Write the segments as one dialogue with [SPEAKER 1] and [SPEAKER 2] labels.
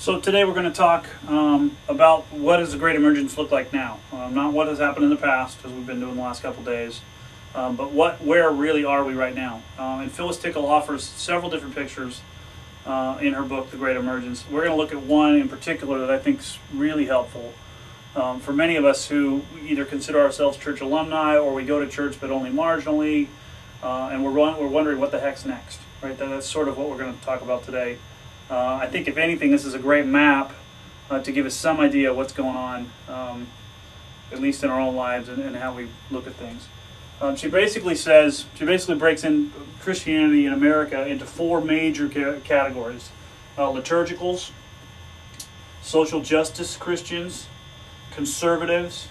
[SPEAKER 1] So today we're going to talk about what does the Great Emergence look like now. Not what has happened in the past, as we've been doing the last couple days, but where really are we right now. And Phyllis Tickle offers several different pictures in her book, The Great Emergence. We're going to look at one in particular that I think is really helpful for many of us who either consider ourselves church alumni or we go to church but only marginally, and we're wondering what the heck's next. Right? That's sort of what we're going to talk about today. I think, if anything, this is a great map to give us some idea of what's going on, at least in our own lives and how we look at things. She basically breaks in Christianity in America into four major categories: liturgicals, social justice Christians, conservatives,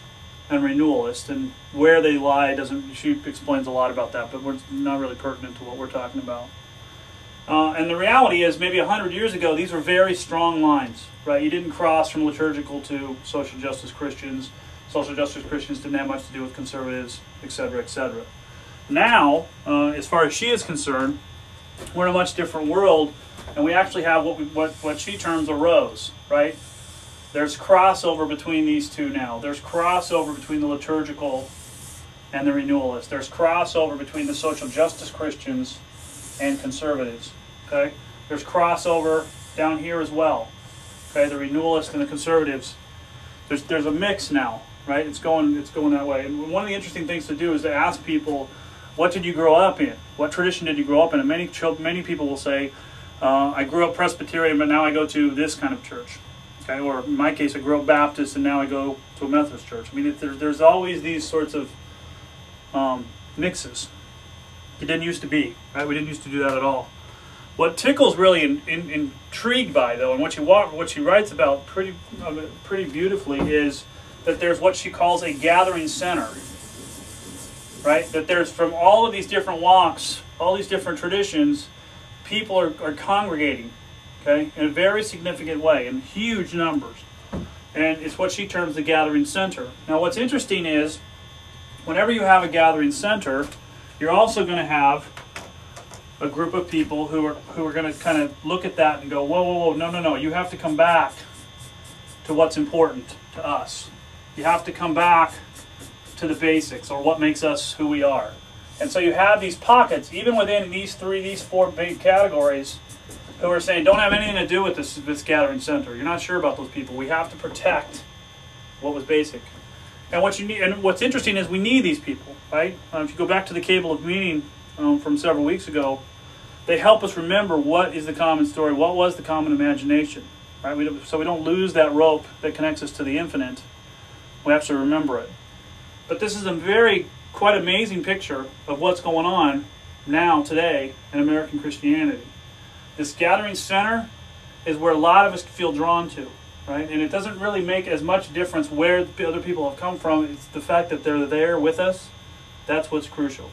[SPEAKER 1] and renewalists. And where they lie she explains a lot about that, but we're not really pertinent to what we're talking about. And the reality is, maybe 100 years ago, these were very strong lines, right? You didn't cross from liturgical to social justice Christians. Social justice Christians didn't have much to do with conservatives, etc., etc. Now, as far as she is concerned, we're in a much different world, and we actually have what she terms a rose, right? There's crossover between these two now. There's crossover between the liturgical and the renewalists. There's crossover between the social justice Christians and conservatives. Okay, there's crossover down here as well. Okay, the renewalists and the conservatives. There's a mix now, right? It's going that way. And one of the interesting things to do is to ask people, what did you grow up in? What tradition did you grow up in? And many people will say, I grew up Presbyterian, but now I go to this kind of church. Okay, or in my case, I grew up Baptist, and now I go to a Methodist church. I mean, there's always these sorts of mixes. It didn't used to be, right? We didn't used to do that at all. What Tickle's really intrigued by, though, and what she writes about pretty beautifully, is that there's what she calls a gathering center, right? That there's, from all of these different walks, all these different traditions, people are congregating, okay, in a very significant way, in huge numbers. And it's what she terms the gathering center. Now, what's interesting is, whenever you have a gathering center, you're also going to have a group of people who are going to kind of look at that and go, whoa, no, you have to come back to what's important to us. You have to come back to the basics, or what makes us who we are. And so you have these pockets, even within these four big categories, who are saying, don't have anything to do with this gathering center. You're not sure about those people. We have to protect what was basic. And what's interesting is we need these people, right? If you go back to the cable of meaning from several weeks ago, they help us remember what is the common story, what was the common imagination, right? So we don't lose that rope that connects us to the infinite. We have to remember it. But this is a quite amazing picture of what's going on now, today, in American Christianity. This gathering center is where a lot of us feel drawn to. Right? And it doesn't really make as much difference where the other people have come from. It's the fact that they're there with us. That's what's crucial.